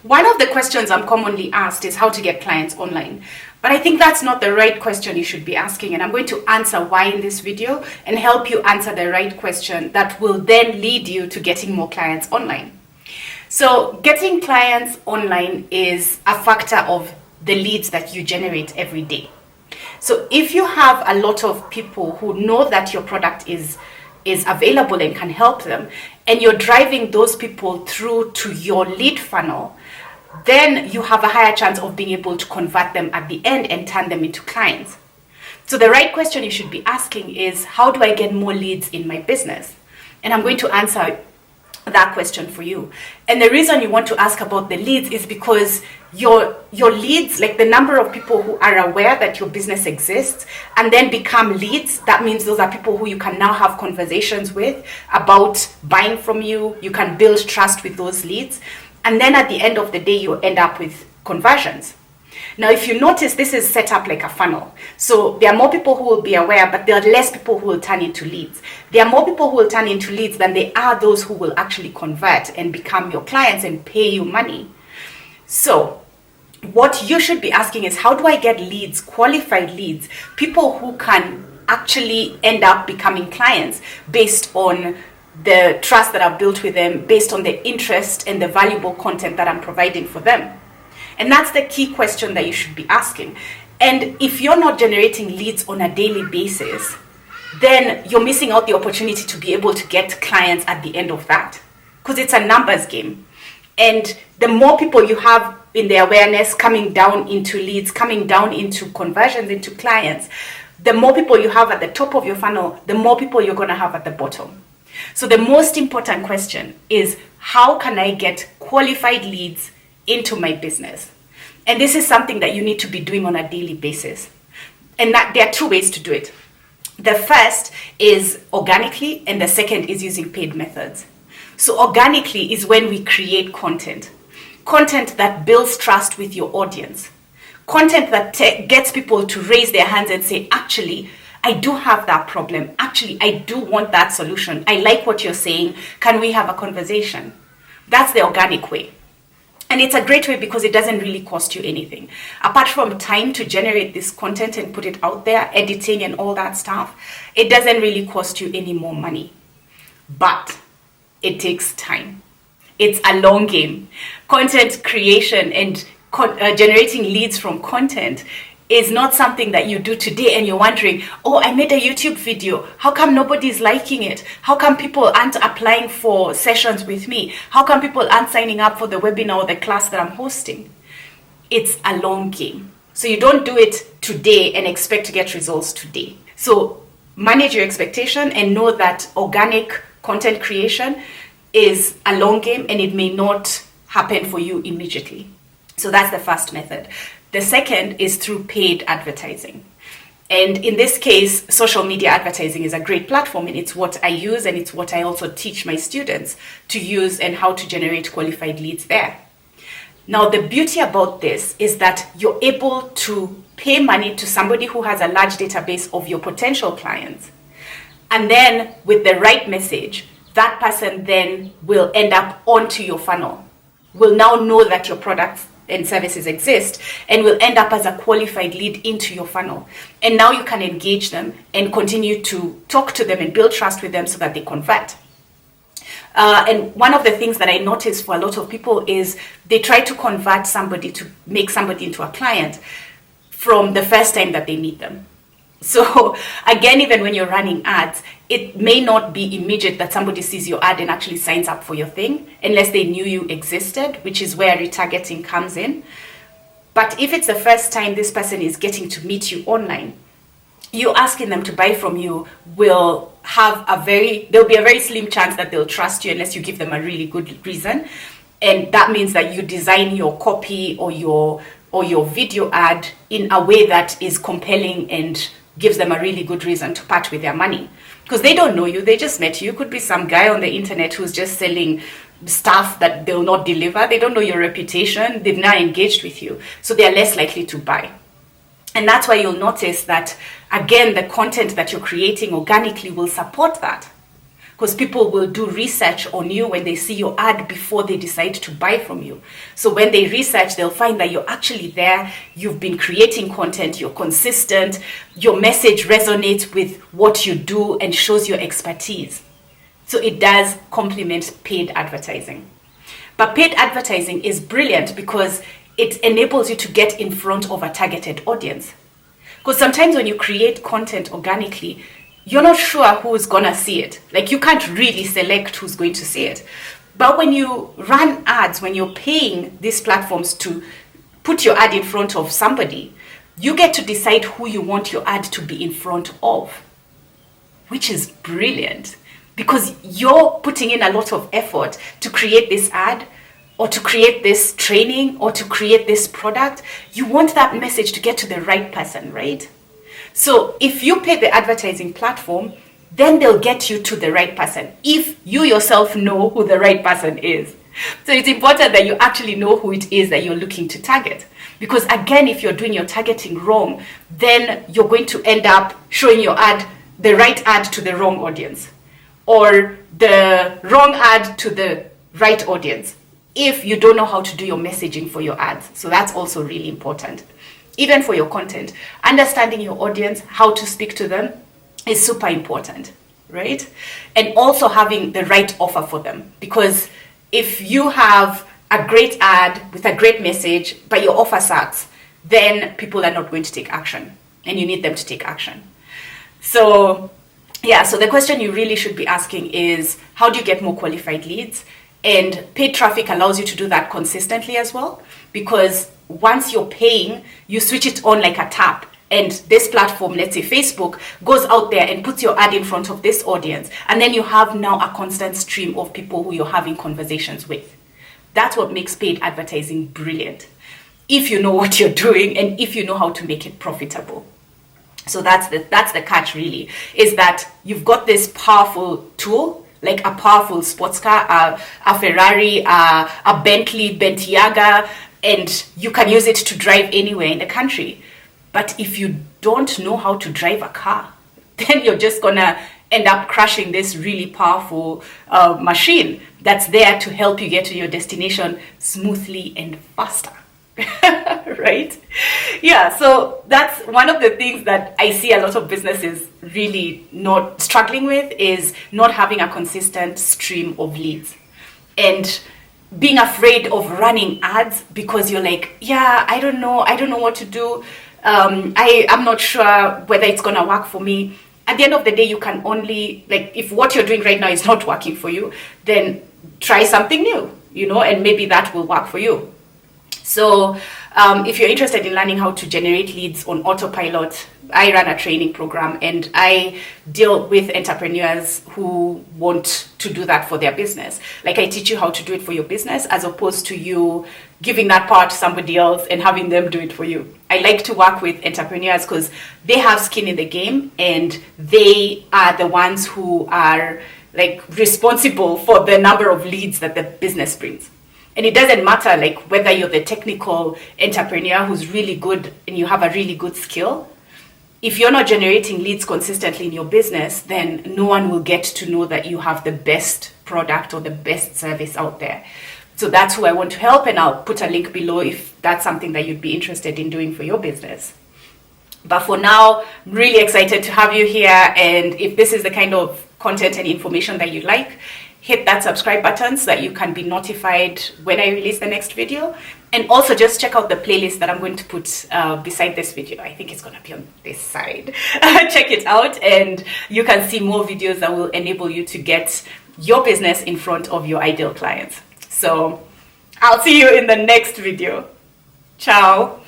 One of the questions I'm commonly asked is how to get clients online. But I think that's not the right question you should be asking. And I'm going to answer why in this video and help you answer the right question that will then lead you to getting more clients online. So getting clients online is a factor of the leads that you generate every day. So if you have a lot of people who know that your product is available and can help them, and you're driving those people through to your lead funnel, then you have a higher chance of being able to convert them at the end and turn them into clients. So the right question you should be asking is, how do I get more leads in my business? And I'm going to answer that question for you. And the reason you want to ask about the leads is because your leads, like the number of people who are aware that your business exists and then become leads, that means those are people who you can now have conversations with about buying from you. You can build trust with those leads. And then at the end of the day, you end up with conversions. Now, if you notice, this is set up like a funnel. So there are more people who will be aware, but there are less people who will turn into leads. There are more people who will turn into leads than there are those who will actually convert and become your clients and pay you money. So what you should be asking is, how do I get leads, qualified leads, people who can actually end up becoming clients based on the trust that I've built with them, based on the interest and the valuable content that I'm providing for them? And that's the key question that you should be asking. And if you're not generating leads on a daily basis, then you're missing out the opportunity to be able to get clients at the end of that, because it's a numbers game. And the more people you have in the awareness coming down into leads, coming down into conversions, into clients, the more people you have at the top of your funnel, the more people you're going to have at the bottom. So the most important question is, how can I get qualified leads into my business? And this is something that you need to be doing on a daily basis. And that there are two ways to do it. The first is organically, and the second is using paid methods. So organically is when we create content that builds trust with your audience, content that gets people to raise their hands and say, actually, I do have that problem. Actually, I do want that solution. I like what you're saying. Can we have a conversation? That's the organic way. And it's a great way because it doesn't really cost you anything. Apart from time to generate this content and put it out there, editing and all that stuff, it doesn't really cost you any more money. But it takes time. It's a long game. Content creation and generating leads from content is not something that you do today and you're wondering, oh, I made a YouTube video. How come nobody's liking it? How come people aren't applying for sessions with me? How come people aren't signing up for the webinar or the class that I'm hosting? It's a long game. So you don't do it today and expect to get results today. So manage your expectation and know that organic content creation is a long game and it may not happen for you immediately. So that's the first method. The second is through paid advertising. And in this case, social media advertising is a great platform, and it's what I use and it's what I also teach my students to use and how to generate qualified leads there. Now, the beauty about this is that you're able to pay money to somebody who has a large database of your potential clients. And then with the right message, that person then will end up onto your funnel, will now know that your products and services exist, and will end up as a qualified lead into your funnel. And now you can engage them and continue to talk to them and build trust with them so that they convert. And one of the things that I notice for a lot of people is they try to convert somebody, to make somebody into a client from the first time that they meet them. So again, even when you're running ads, it may not be immediate that somebody sees your ad and actually signs up for your thing unless they knew you existed, which is where retargeting comes in. But if it's the first time this person is getting to meet you online, you asking them to buy from you will have there'll be a very slim chance that they'll trust you unless you give them a really good reason. And that means that you design your copy or your video ad in a way that is compelling and gives them a really good reason to part with their money. Because they don't know you, they just met you. Could be some guy on the internet who's just selling stuff that they'll not deliver. They don't know your reputation. They've now engaged with you. So they're less likely to buy. And that's why you'll notice that, again, the content that you're creating organically will support that. because people will do research on you when they see your ad before they decide to buy from you. So when they research, they'll find that you're actually there, you've been creating content, you're consistent, your message resonates with what you do and shows your expertise. So it does complement paid advertising. But paid advertising is brilliant because it enables you to get in front of a targeted audience. Because sometimes when you create content organically, you're not sure who's gonna see it. Like, you can't really select who's going to see it. But when you run ads, when you're paying these platforms to put your ad in front of somebody, you get to decide who you want your ad to be in front of, which is brilliant because you're putting in a lot of effort to create this ad or to create this training or to create this product. You want that message to get to the right person, right? So if you pay the advertising platform, then they'll get you to the right person if you yourself know who the right person is. So it's important that you actually know who it is that you're looking to target. Because again, if you're doing your targeting wrong, then you're going to end up showing your ad, the right ad to the wrong audience, or the wrong ad to the right audience, if you don't know how to do your messaging for your ads. So that's also really important. Even for your content, understanding your audience, how to speak to them is super important, right? And also having the right offer for them. Because if you have a great ad with a great message, but your offer sucks, then people are not going to take action, and you need them to take action. So yeah, so the question you really should be asking is, how do you get more qualified leads? And paid traffic allows you to do that consistently as well, because once you're paying, you switch it on like a tap. And this platform, let's say Facebook, goes out there and puts your ad in front of this audience. And then you have now a constant stream of people who you're having conversations with. That's what makes paid advertising brilliant, if you know what you're doing and if you know how to make it profitable. So that's the catch, really, is that you've got this powerful tool, like a powerful sports car, a Ferrari, a Bentley, Bentiaga, and you can use it to drive anywhere in the country. But if you don't know how to drive a car, then you're just gonna end up crashing this really powerful machine that's there to help you get to your destination smoothly and faster. Right? Yeah, so that's one of the things that I see a lot of businesses really not struggling with, is not having a consistent stream of leads and being afraid of running ads because you're like, yeah, I don't know what to do. I'm not sure whether it's gonna work for me. At the end of the day, you can only, like, if what you're doing right now is not working for you, then try something new, and maybe that will work for you. So if you're interested in learning how to generate leads on autopilot, I run a training program and I deal with entrepreneurs who want to do that for their business. Like, I teach you how to do it for your business as opposed to you giving that part to somebody else and having them do it for you. I like to work with entrepreneurs because they have skin in the game and they are the ones who are like responsible for the number of leads that the business brings. And it doesn't matter like whether you're the technical entrepreneur who's really good and you have a really good skill. If you're not generating leads consistently in your business, then no one will get to know that you have the best product or the best service out there. So that's who I want to help, and I'll put a link below if that's something that you'd be interested in doing for your business. But for now, I'm really excited to have you here, and if this is the kind of content and information that you like, hit that subscribe button so that you can be notified when I release the next video. And also just check out the playlist that I'm going to put beside this video. I think it's going to be on this side. Check it out and you can see more videos that will enable you to get your business in front of your ideal clients. So I'll see you in the next video. Ciao.